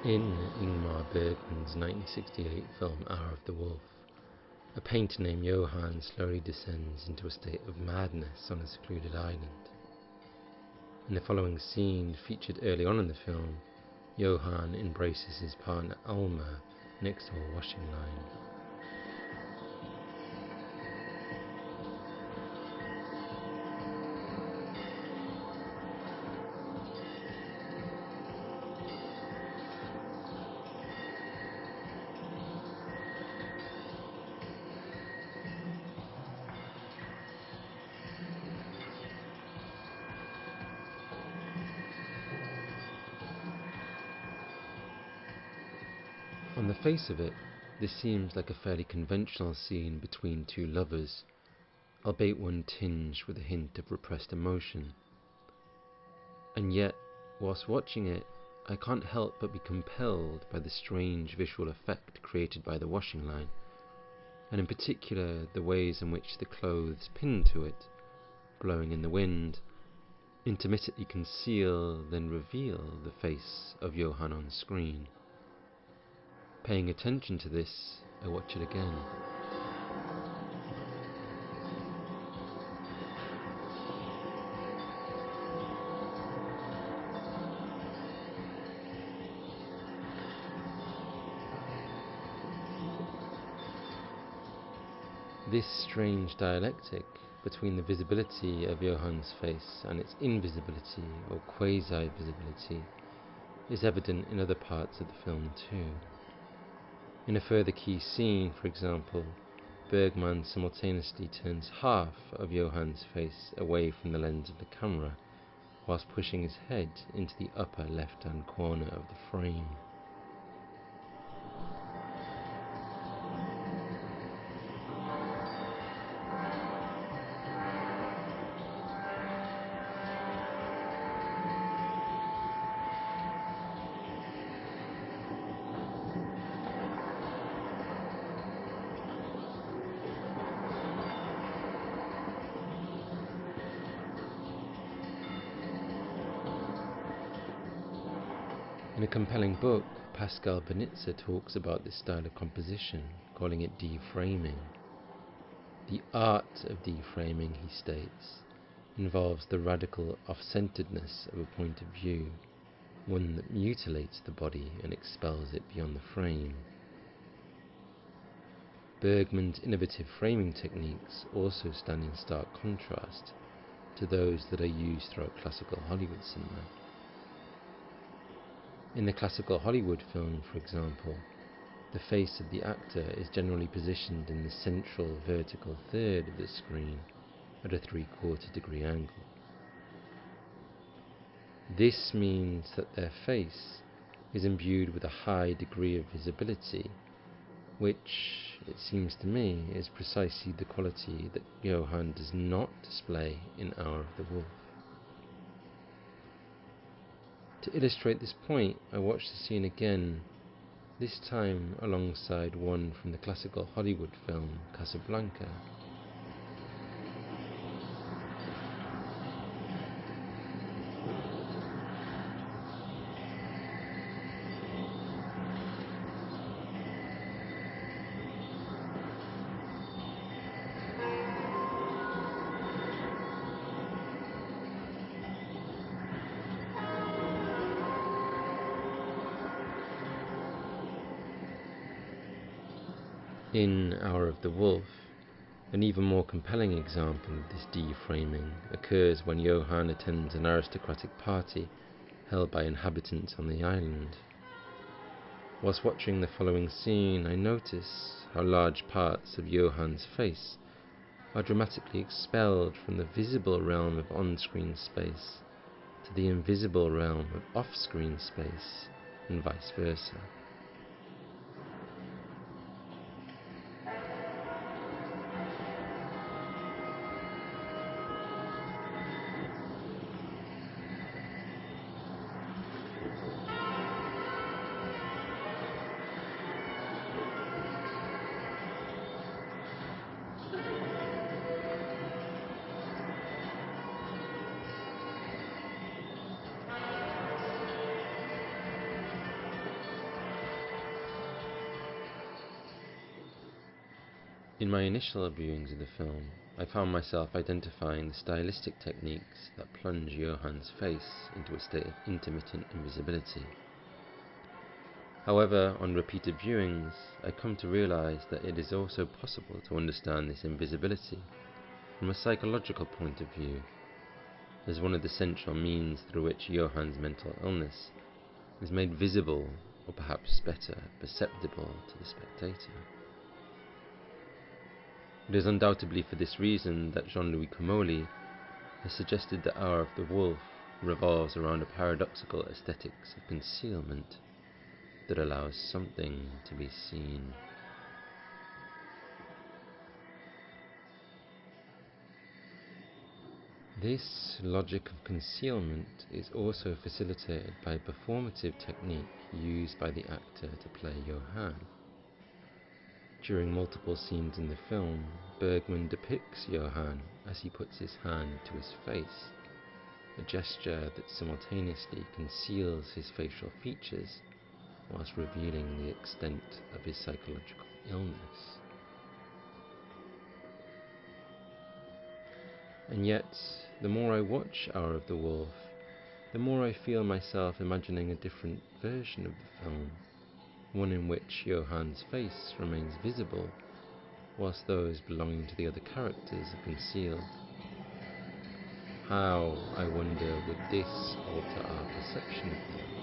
In Ingmar Bergman's 1968 film Hour of the Wolf, a painter named Johann slowly descends into a state of madness on a secluded island. In the following scene, featured early on in the film, Johann embraces his partner Alma next to a washing line. On the face of it, this seems like a fairly conventional scene between two lovers, albeit one tinged with a hint of repressed emotion. And yet, whilst watching it, I can't help but be compelled by the strange visual effect created by the washing line, and in particular the ways in which the clothes pinned to it, blowing in the wind, intermittently conceal then reveal the face of Johann on screen. Paying attention to this, I watch it again. This strange dialectic between the visibility of Johann's face and its invisibility or quasi-visibility is evident in other parts of the film too. In a further key scene, for example, Bergman simultaneously turns half of Johann's face away from the lens of the camera, whilst pushing his head into the upper left-hand corner of the frame. In a compelling book, Pascal Benitzer talks about this style of composition, calling it deframing. The art of deframing, he states, involves the radical off-centeredness of a point of view, one that mutilates the body and expels it beyond the frame. Bergman's innovative framing techniques also stand in stark contrast to those that are used throughout classical Hollywood cinema. In the classical Hollywood film, for example, the face of the actor is generally positioned in the central vertical third of the screen at a 3/4 degree angle. This means that their face is imbued with a high degree of visibility, which, it seems to me, is precisely the quality that Johann does not display in Hour of the Wolf. To illustrate this point, I watched the scene again, this time alongside one from the classical Hollywood film Casablanca. In Hour of the Wolf, an even more compelling example of this deframing occurs when Johann attends an aristocratic party held by inhabitants on the island. Whilst watching the following scene, I notice how large parts of Johann's face are dramatically expelled from the visible realm of on-screen space to the invisible realm of off-screen space, and vice versa. In my initial viewings of the film, I found myself identifying the stylistic techniques that plunge Johann's face into a state of intermittent invisibility. However, on repeated viewings, I come to realize that it is also possible to understand this invisibility from a psychological point of view, as one of the central means through which Johann's mental illness is made visible, or perhaps better, perceptible to the spectator. It is undoubtedly for this reason that Jean-Louis Comolli has suggested that Hour of the Wolf revolves around a paradoxical aesthetics of concealment that allows something to be seen. This logic of concealment is also facilitated by a performative technique used by the actor to play Johann. During multiple scenes in the film, Bergman depicts Johann as he puts his hand to his face, a gesture that simultaneously conceals his facial features whilst revealing the extent of his psychological illness. And yet, the more I watch Hour of the Wolf, the more I feel myself imagining a different version of the film, one in which Johann's face remains visible, whilst those belonging to the other characters are concealed. How, I wonder, would this alter our perception of them?